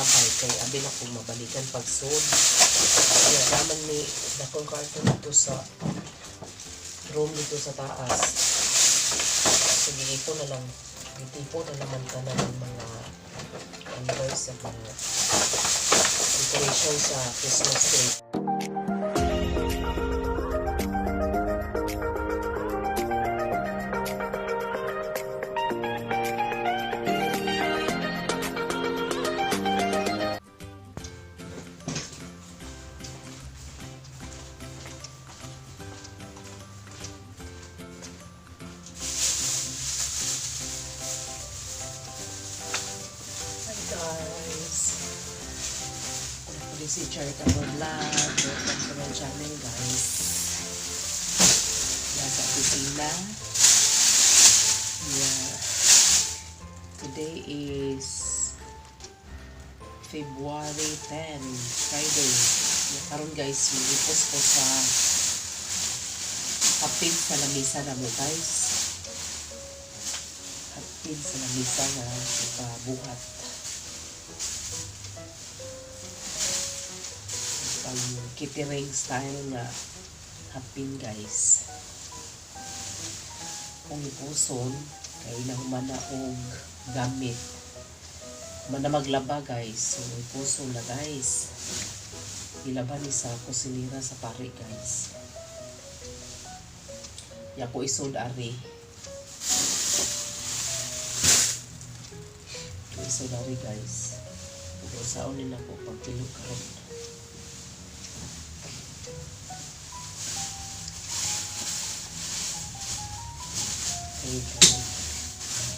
babay kay abi na kung mabalikan pag sud. Kaya naman ni dakong karton dito sa room dito sa taas. Sige, ito na lang. Itipo na naman ka na ng mga sa mga decoration sa Christmas tree. Guys, ako si Charitable Vlog. Welcome to my channel, guys. Nasa opisina. Yeah. Today is February 10, Friday. Yeah, karon guys, mag-ipos ko sa hapin sa lamisa na mo, guys. Hapin sa lamisa na sa buhat. Ang catering style nga hapin, guys. Kung ipuson kay nahumana og gamit mana maglaba, guys. So ipuson na, guys. Ilaban ni sa kusinira sa pare, guys. Ya po isod ari. Isod ari, guys. Usaon nila po pagtilog karon.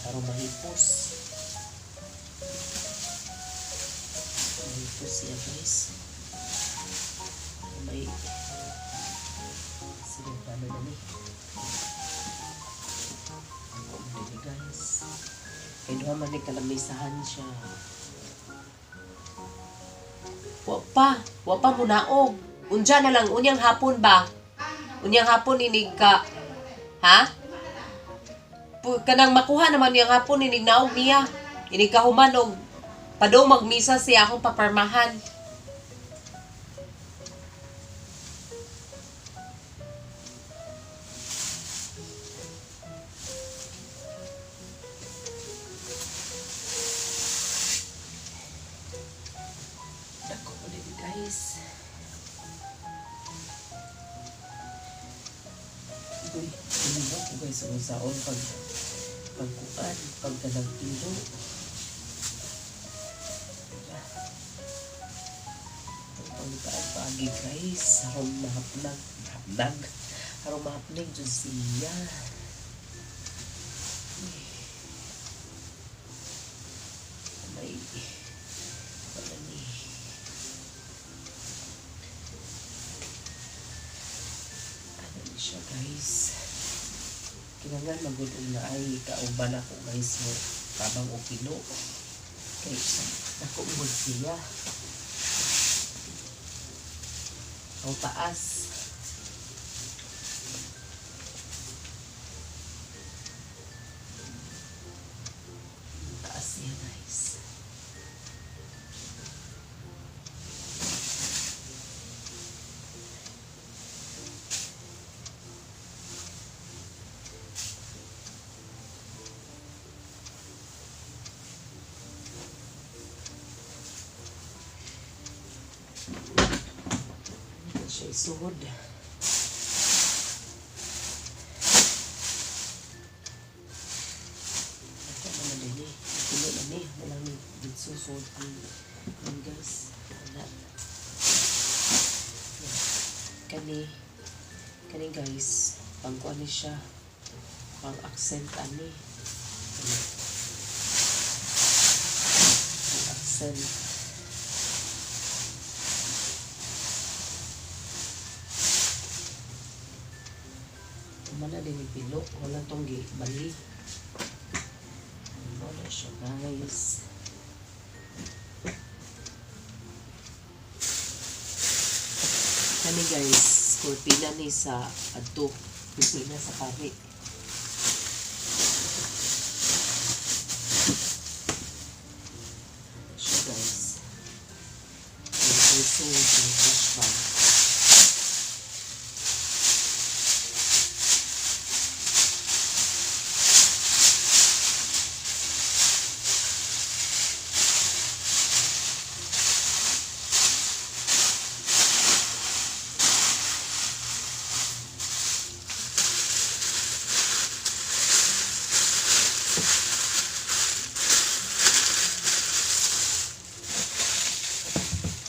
Para mahipos siya, guys. May sinagpano na ni ako dili, guys. Kaya doon man kalamisahan siya. Wapa mo naog. Unja na lang, unyang hapon ba? Unyang hapon inig ka. Ha? Kanang makuha naman yung hapon, inig naog niya. Inig kahuman og padong magmisa siya akong paparmahan. Dako ulit, guys. Uy, hindi ba ko, guys, usaon pagkuan, pagkanagtilo. Pagkaan pagi, guys. Harong mahapnag. Harong mahapnag dyan siya. May wala ni. Ano ni siya, guys. Kinangan magudong na ay kauban ako, guys, mo kabang o kilo. Okay, ako mo siya. Ang taas. Ang taas niya, guys. Siya isuhod. Ito naman din eh. Pilo na ni. Walang ditsusod ang guys. Wala. Kani guys. Pangkuan ni siya. Pang accent ani. Pang accent. Mana din ipilo, wala tong bali. Wala siya, guys. Kani, guys, kurtina ni sa adto, kurtina sa pari. Siya, guys. Ito, brush bag.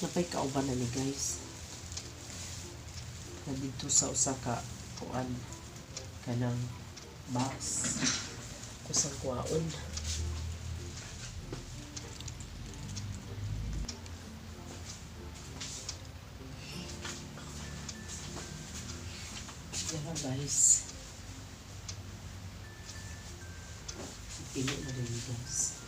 Napay kauban na ni guys. Na dito sa Osaka kuan kanang box kusang kuwaon. Yan guys. Pili na rin guys.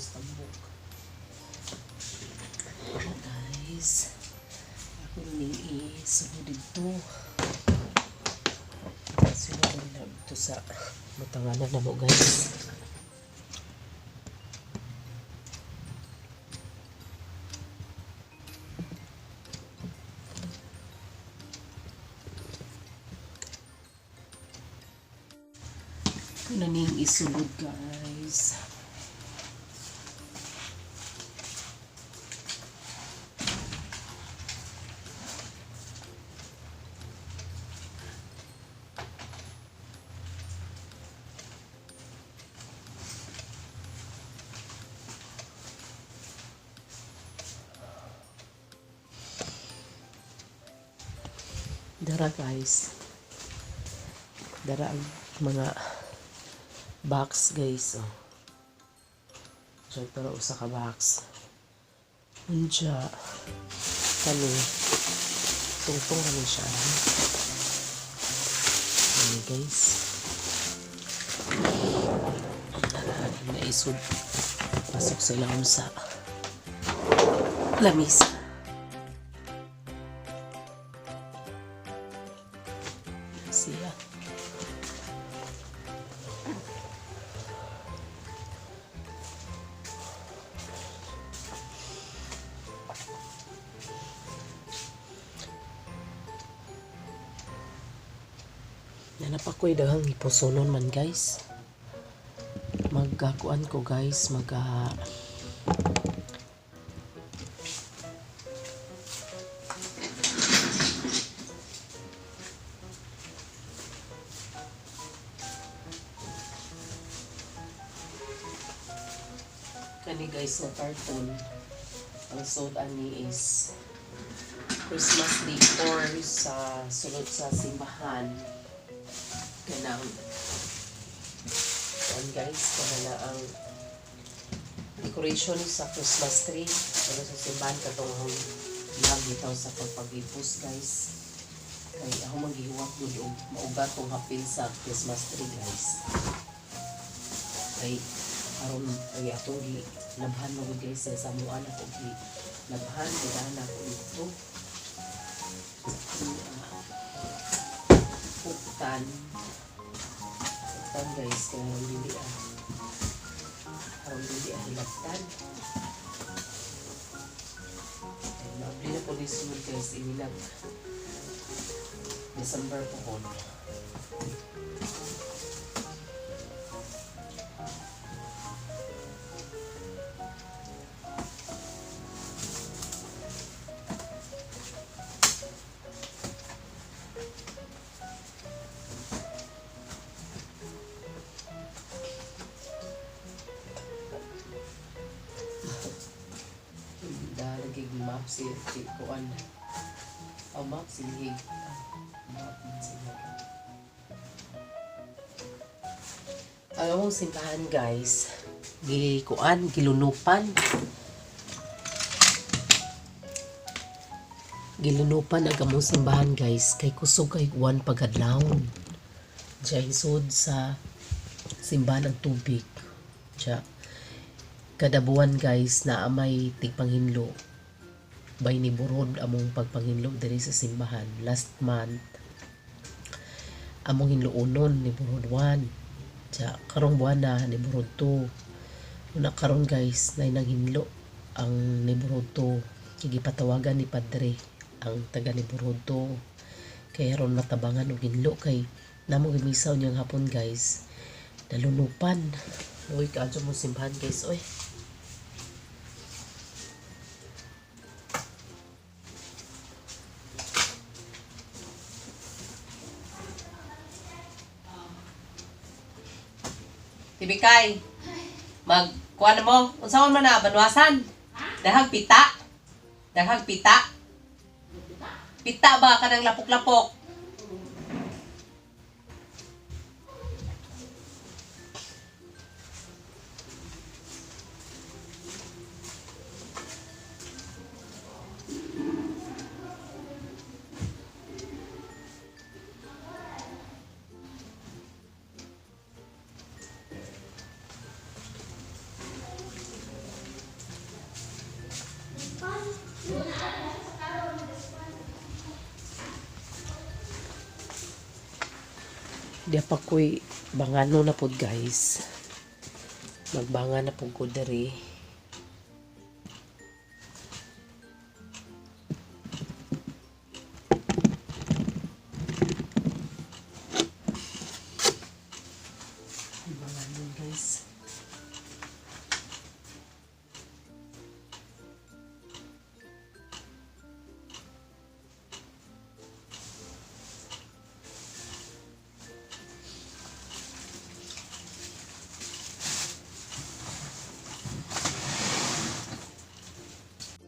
Tambok. Guys, ako rin isunod dito. Sunod na dito sa matanganan na mo guys. Ako na ning isunod guys. Dara guys. Dara ang mga box guys. Oh. So pero usa ka box. Unja kani tungtong kani siya. Ini guys. Naisod pasok sa ilalim sa lamisa. Siya. Nanapakoy daghang ipusonon man guys. Magkakuan ko guys, kani guys na carton. Ang sold ani is Christmas decor sa sulod sa simbahan. Kanang guys, kana ang decoration sa Christmas tree pero sa simbahan katong vlog bitaw sa pagpagipos guys. Kay ako maghihuwak gud og maugat kong hapil sa Christmas tree guys. Kay aron ay atong labhan mo guys sa muan ako gi labhan ganahan ako dito. Putan guys, kaya ang dili hilaptan. Naabli na po this mood guys, inilap December po ko. si kuan. Map silhig. Map silhig. Ang among simbahan guys, gilunupan ang among simbahan guys kay kusog kay uwan pagadlawon. Diya isod sa simbahan ang tubig. Diya kada buwan guys na may tigpanghinlo. Bay ni burod among pagpanghinlo diri sa simbahan. Last month among hinloonon ni burod 1. Diya karong buwan na ni burod 2. Una karon guys na hinlo ang ni burod 2. Gigipatawagan ni padre ang taga ni burod 2. Kaya ron matabangan og hinlo kay namo gimisaw niyang hapon guys. Nalunupan. Uy, kaadyo mo simbahan guys. Uy. Tibikay. Magkuha na mo. Unsa man na banwasan? Dahag pita. Dahag pita. Pita ba kanang lapok-lapok? Di pa ko'y bangano na pod guys. Magbanga na pod ko diri. Bangano guys.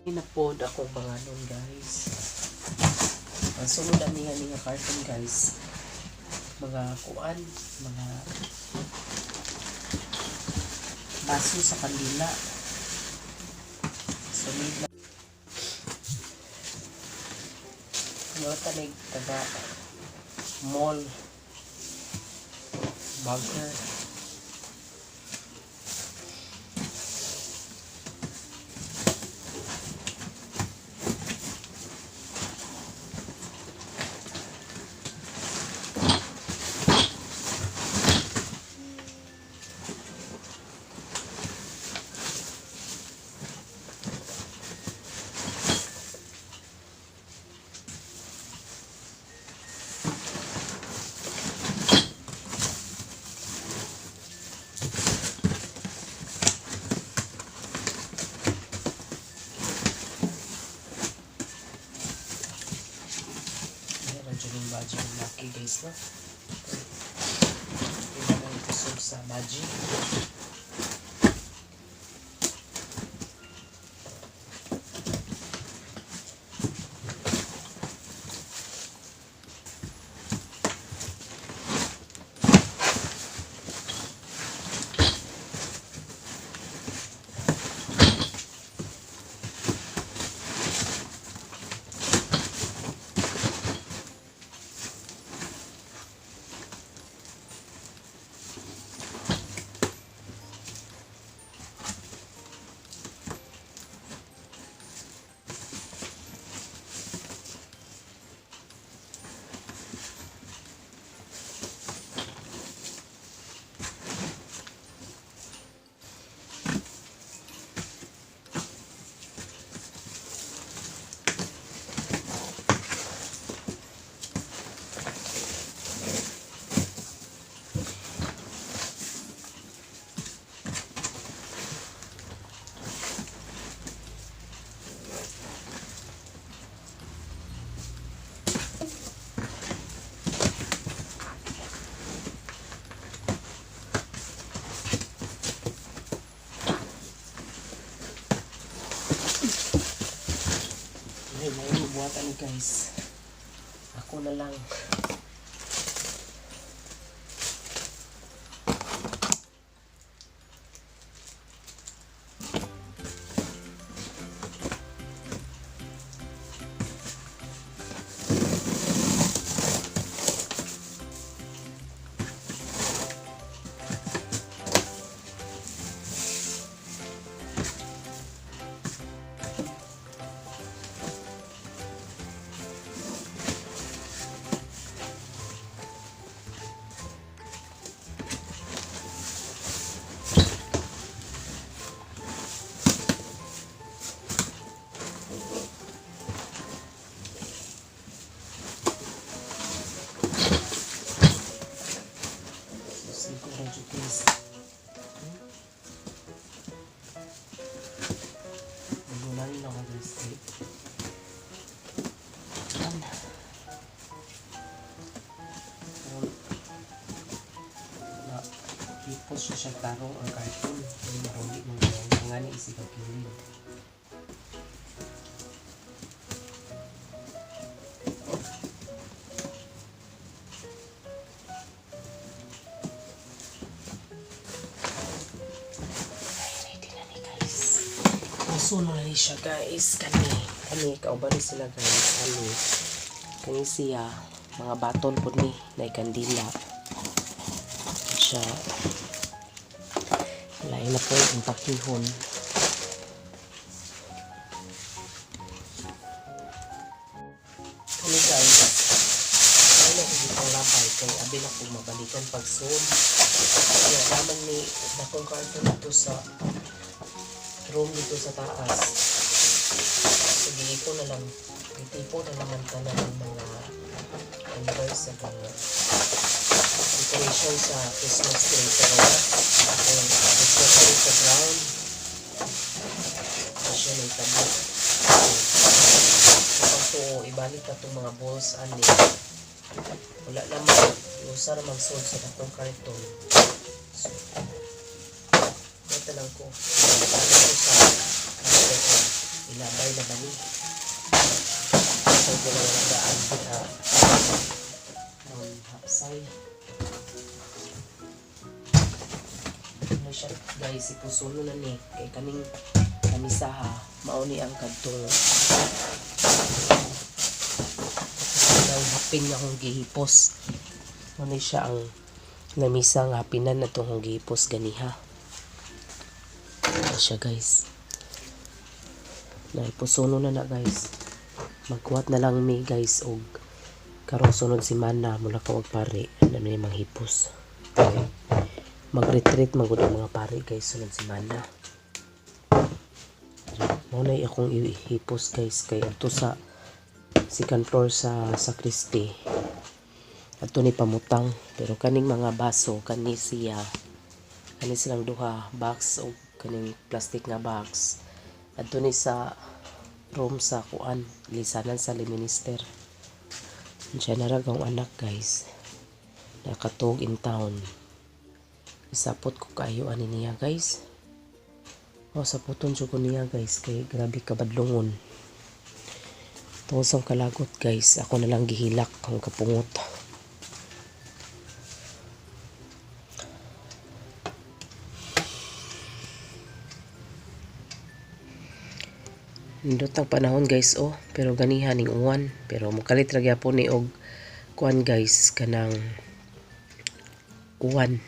Hinapod akong banganon guys. Ang sunod ang niya carton guys. Mga kuan, mga baso sa kandila. Sunod na. Mga tanig taga mall. Burger. Yung baji yung laki guys na. Ito na yung kusog sa baji. Ako na lang. Hipos siya tarong ang karton. Ay maruli ng mga ni isigaw kilid. Suno na ni siya guys. Kani kauban sila guys. Kani siya mga baton po ni na ikandila siya. Lain na po ang pakihon. Kani guys, ay na hindi pang lapay kay abi na po mabalikan pag soon. Kaya naman ni dakong karton dito sa room dito sa taas. Sige ko na lang. Itipo na naman ka na ng mga embers sa mga decoration sa Christmas tree. Pero especially sa ground. Kasi na itabot. Kapag to, ibalik na itong mga balls ani. Wala naman. Iusa na mag-sold sa datong karton. So, ito lang ko. Ano ko sa ilabay na bali. So, dalawang daan kita hapsay. Ano siya guys, ipusulo na ni. Kay kaming kamisaha, mauni ang kadtong. Ang hapin nga kong gihipos. Ano siya ang namisa ang hapinan na itong gihipos ganiha. Siya guys, naipusuno na guys. Magkuhat na lang mi guys og karong sunod semana mula ka pare ano na yung manghipos. Mag-retreat magud ang mga pare guys sunod semana. Muna akong ihipos guys kay adto sa second floor sa sacristy. Adto ni pamutang pero kaning mga baso kani silang duha box og kaning plastic nga box adto ni sa room sa kuan lisanan sa minister. Siya naragaw anak guys nakatog in town. Isapot ko kayo ani niya guys. Saputon jud ko niya guys kay grabe kabadlongon. Tungod kalagot guys ako na lang gihilak ang kapungot. Nindot ang panahon guys pero ganihan ning uwan pero mukalit ra gyapon ni og kuan guys kanang uwan